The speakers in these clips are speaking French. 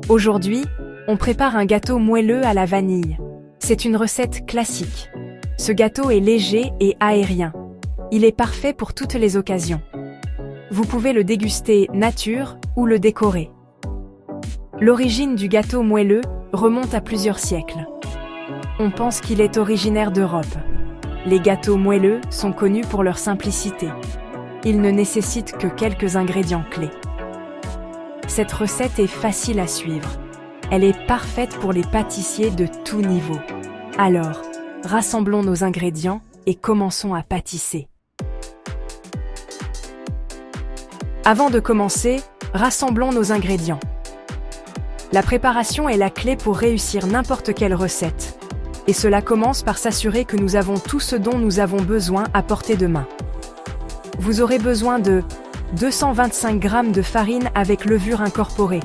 Aujourd'hui, on prépare un gâteau moelleux à la vanille. C'est une recette classique. Ce gâteau est léger et aérien. Il est parfait pour toutes les occasions. Vous pouvez le déguster nature ou le décorer. L'origine du gâteau moelleux remonte à plusieurs siècles. On pense qu'il est originaire d'Europe. Les gâteaux moelleux sont connus pour leur simplicité. Ils ne nécessitent que quelques ingrédients clés. Cette recette est facile à suivre. Elle est parfaite pour les pâtissiers de tout niveau. Alors, rassemblons nos ingrédients et commençons à pâtisser. Avant de commencer, rassemblons nos ingrédients. La préparation est la clé pour réussir n'importe quelle recette. Et cela commence par s'assurer que nous avons tout ce dont nous avons besoin à portée de main. Vous aurez besoin de 225 g de farine avec levure incorporée.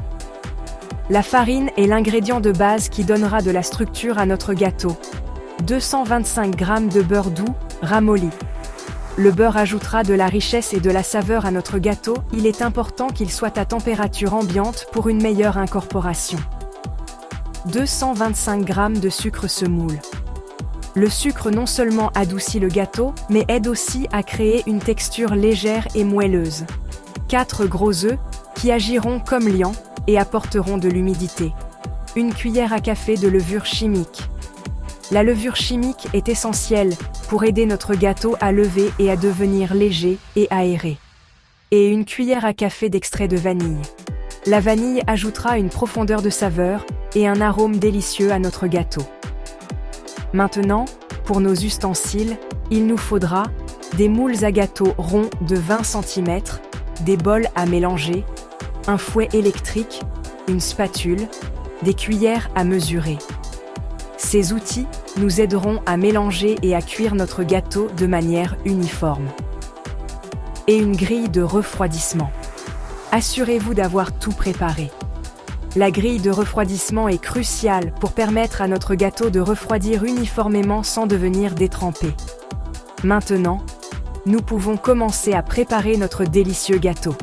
La farine est l'ingrédient de base qui donnera de la structure à notre gâteau. 225 g de beurre doux, ramolli. Le beurre ajoutera de la richesse et de la saveur à notre gâteau. Il est important qu'il soit à température ambiante pour une meilleure incorporation. 225 g de sucre semoule. Le sucre non seulement adoucit le gâteau, mais aide aussi à créer une texture légère et moelleuse. 4 gros œufs, qui agiront comme liants et apporteront de l'humidité. 1 cuillère à café de levure chimique. La levure chimique est essentielle pour aider notre gâteau à lever et à devenir léger et aéré. Et 1 cuillère à café d'extrait de vanille. La vanille ajoutera une profondeur de saveur et un arôme délicieux à notre gâteau. Maintenant, pour nos ustensiles, il nous faudra des moules à gâteau ronds de 20 cm, des bols à mélanger, un fouet électrique, une spatule, des cuillères à mesurer. Ces outils nous aideront à mélanger et à cuire notre gâteau de manière uniforme. Et une grille de refroidissement. Assurez-vous d'avoir tout préparé. La grille de refroidissement est cruciale pour permettre à notre gâteau de refroidir uniformément sans devenir détrempé. Maintenant, nous pouvons commencer à préparer notre délicieux gâteau.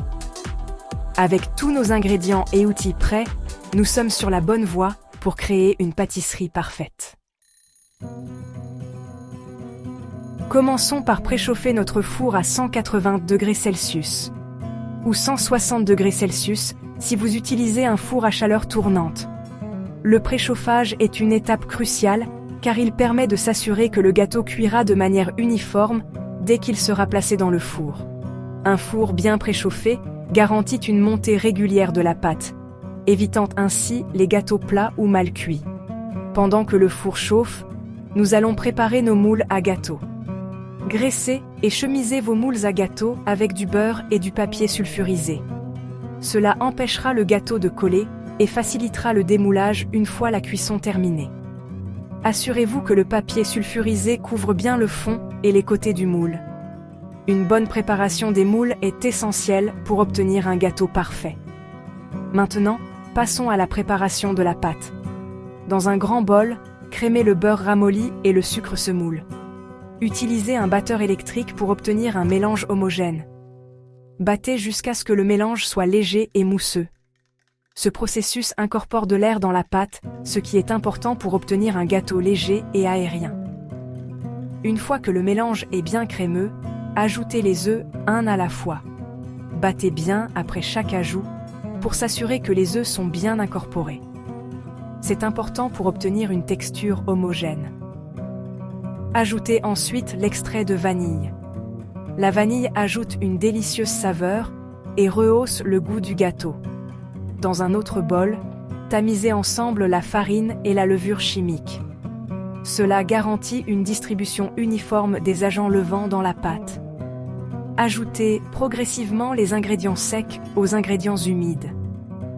Avec tous nos ingrédients et outils prêts, nous sommes sur la bonne voie pour créer une pâtisserie parfaite. Commençons par préchauffer notre four à 180 degrés Celsius ou 160 degrés Celsius si vous utilisez un four à chaleur tournante. Le préchauffage est une étape cruciale car il permet de s'assurer que le gâteau cuira de manière uniforme dès qu'il sera placé dans le four. Un four bien préchauffé garantit une montée régulière de la pâte, évitant ainsi les gâteaux plats ou mal cuits. Pendant que le four chauffe, nous allons préparer nos moules à gâteau. Graissez et chemisez vos moules à gâteau avec du beurre et du papier sulfurisé. Cela empêchera le gâteau de coller et facilitera le démoulage une fois la cuisson terminée. Assurez-vous que le papier sulfurisé couvre bien le fond et les côtés du moule. Une bonne préparation des moules est essentielle pour obtenir un gâteau parfait. Maintenant, passons à la préparation de la pâte. Dans un grand bol, crémez le beurre ramolli et le sucre semoule. Utilisez un batteur électrique pour obtenir un mélange homogène. Battez jusqu'à ce que le mélange soit léger et mousseux. Ce processus incorpore de l'air dans la pâte, ce qui est important pour obtenir un gâteau léger et aérien. Une fois que le mélange est bien crémeux, ajoutez les œufs un à la fois. Battez bien après chaque ajout pour s'assurer que les œufs sont bien incorporés. C'est important pour obtenir une texture homogène. Ajoutez ensuite l'extrait de vanille. La vanille ajoute une délicieuse saveur et rehausse le goût du gâteau. Dans un autre bol, tamisez ensemble la farine et la levure chimique. Cela garantit une distribution uniforme des agents levants dans la pâte. Ajoutez progressivement les ingrédients secs aux ingrédients humides.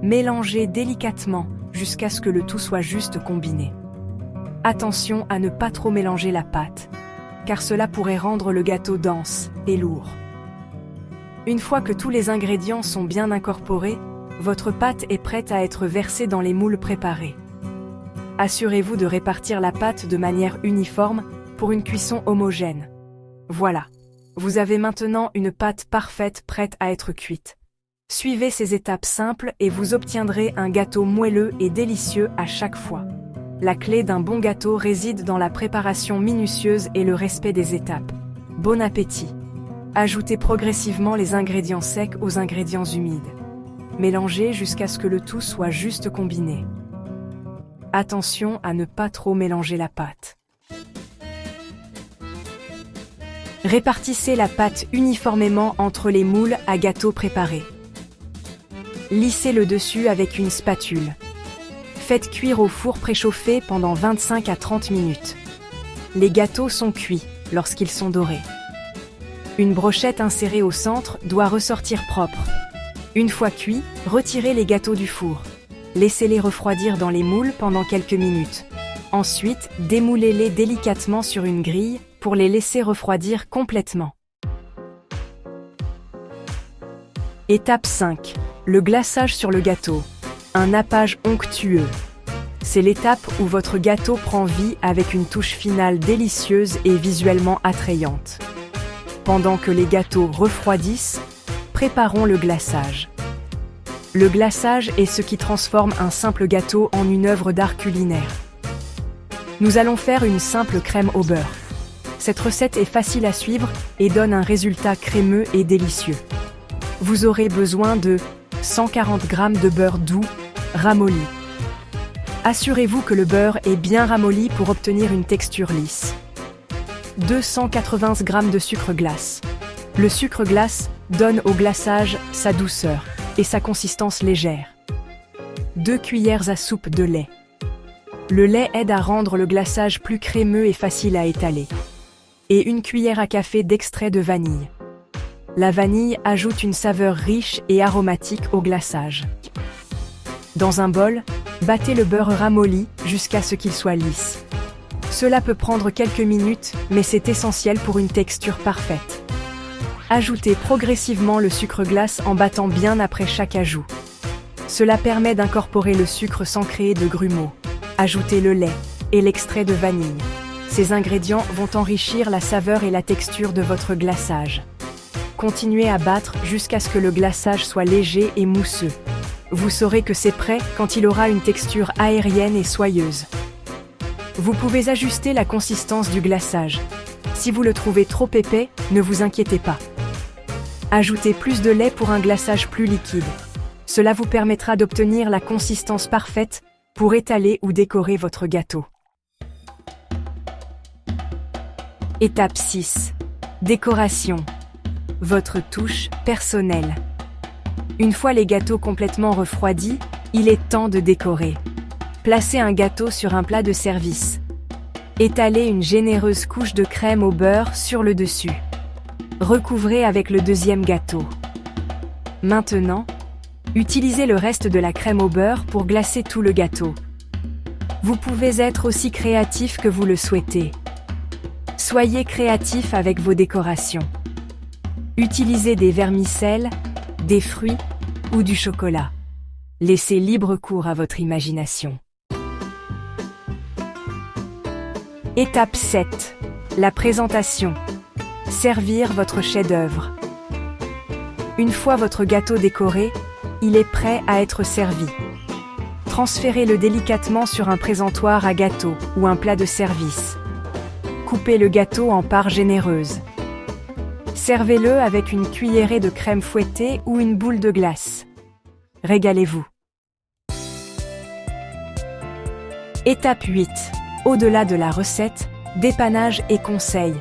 Mélangez délicatement jusqu'à ce que le tout soit juste combiné. Attention à ne pas trop mélanger la pâte, car cela pourrait rendre le gâteau dense et lourd. Une fois que tous les ingrédients sont bien incorporés, votre pâte est prête à être versée dans les moules préparés. Assurez-vous de répartir la pâte de manière uniforme pour une cuisson homogène. Voilà, vous avez maintenant une pâte parfaite prête à être cuite. Suivez ces étapes simples et vous obtiendrez un gâteau moelleux et délicieux à chaque fois. La clé d'un bon gâteau réside dans la préparation minutieuse et le respect des étapes. Bon appétit! Ajoutez progressivement les ingrédients secs aux ingrédients humides. Mélangez jusqu'à ce que le tout soit juste combiné. Attention à ne pas trop mélanger la pâte. Répartissez la pâte uniformément entre les moules à gâteau préparés. Lissez le dessus avec une spatule. Faites cuire au four préchauffé pendant 25 à 30 minutes. Les gâteaux sont cuits lorsqu'ils sont dorés. Une brochette insérée au centre doit ressortir propre. Une fois cuits, retirez les gâteaux du four. Laissez-les refroidir dans les moules pendant quelques minutes. Ensuite, démoulez-les délicatement sur une grille pour les laisser refroidir complètement. Étape 5. Le glaçage sur le gâteau. Un nappage onctueux. C'est l'étape où votre gâteau prend vie avec une touche finale délicieuse et visuellement attrayante. Pendant que les gâteaux refroidissent, préparons le glaçage. Le glaçage est ce qui transforme un simple gâteau en une œuvre d'art culinaire. Nous allons faire une simple crème au beurre. Cette recette est facile à suivre et donne un résultat crémeux et délicieux. Vous aurez besoin de 140 g de beurre doux, ramolli. Assurez-vous que le beurre est bien ramolli pour obtenir une texture lisse. 280 g de sucre glace. Le sucre glace donne au glaçage sa douceur et sa consistance légère. 2 cuillères à soupe de lait. Le lait aide à rendre le glaçage plus crémeux et facile à étaler. Et 1 cuillère à café d'extrait de vanille. La vanille ajoute une saveur riche et aromatique au glaçage. Dans un bol, battez le beurre ramolli jusqu'à ce qu'il soit lisse. Cela peut prendre quelques minutes, mais c'est essentiel pour une texture parfaite. Ajoutez progressivement le sucre glace en battant bien après chaque ajout. Cela permet d'incorporer le sucre sans créer de grumeaux. Ajoutez le lait et l'extrait de vanille. Ces ingrédients vont enrichir la saveur et la texture de votre glaçage. Continuez à battre jusqu'à ce que le glaçage soit léger et mousseux. Vous saurez que c'est prêt quand il aura une texture aérienne et soyeuse. Vous pouvez ajuster la consistance du glaçage. Si vous le trouvez trop épais, ne vous inquiétez pas. Ajoutez plus de lait pour un glaçage plus liquide. Cela vous permettra d'obtenir la consistance parfaite pour étaler ou décorer votre gâteau. Étape 6. Décoration. Votre touche personnelle. Une fois les gâteaux complètement refroidis, il est temps de décorer. Placez un gâteau sur un plat de service. Étalez une généreuse couche de crème au beurre sur le dessus. Recouvrez avec le deuxième gâteau. Maintenant, utilisez le reste de la crème au beurre pour glacer tout le gâteau. Vous pouvez être aussi créatif que vous le souhaitez. Soyez créatif avec vos décorations. Utilisez des vermicelles, des fruits ou du chocolat. Laissez libre cours à votre imagination. Étape 7. La présentation. Servir votre chef-d'œuvre. Une fois votre gâteau décoré, il est prêt à être servi. Transférez-le délicatement sur un présentoir à gâteau ou un plat de service. Coupez le gâteau en parts généreuses. Servez-le avec une cuillerée de crème fouettée ou une boule de glace. Régalez-vous. Étape 8. Au-delà de la recette, dépannage et conseils.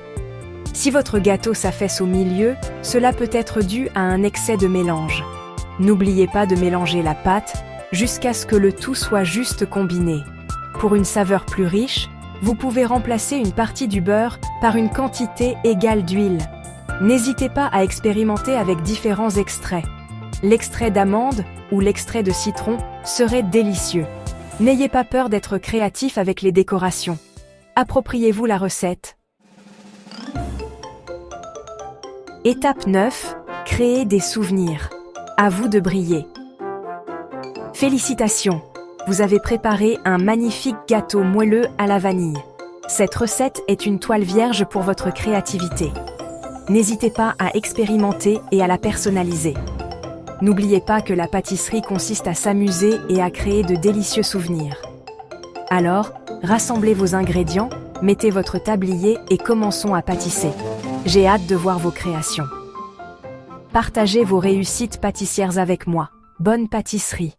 Si votre gâteau s'affaisse au milieu, cela peut être dû à un excès de mélange. N'oubliez pas de mélanger la pâte jusqu'à ce que le tout soit juste combiné. Pour une saveur plus riche, vous pouvez remplacer une partie du beurre par une quantité égale d'huile. N'hésitez pas à expérimenter avec différents extraits. L'extrait d'amande ou l'extrait de citron serait délicieux. N'ayez pas peur d'être créatif avec les décorations. Appropriez-vous la recette. Étape 9. Créer des souvenirs. À vous de briller. Félicitations! Vous avez préparé un magnifique gâteau moelleux à la vanille. Cette recette est une toile vierge pour votre créativité. N'hésitez pas à expérimenter et à la personnaliser. N'oubliez pas que la pâtisserie consiste à s'amuser et à créer de délicieux souvenirs. Alors, rassemblez vos ingrédients, mettez votre tablier et commençons à pâtisser. J'ai hâte de voir vos créations. Partagez vos réussites pâtissières avec moi. Bonne pâtisserie!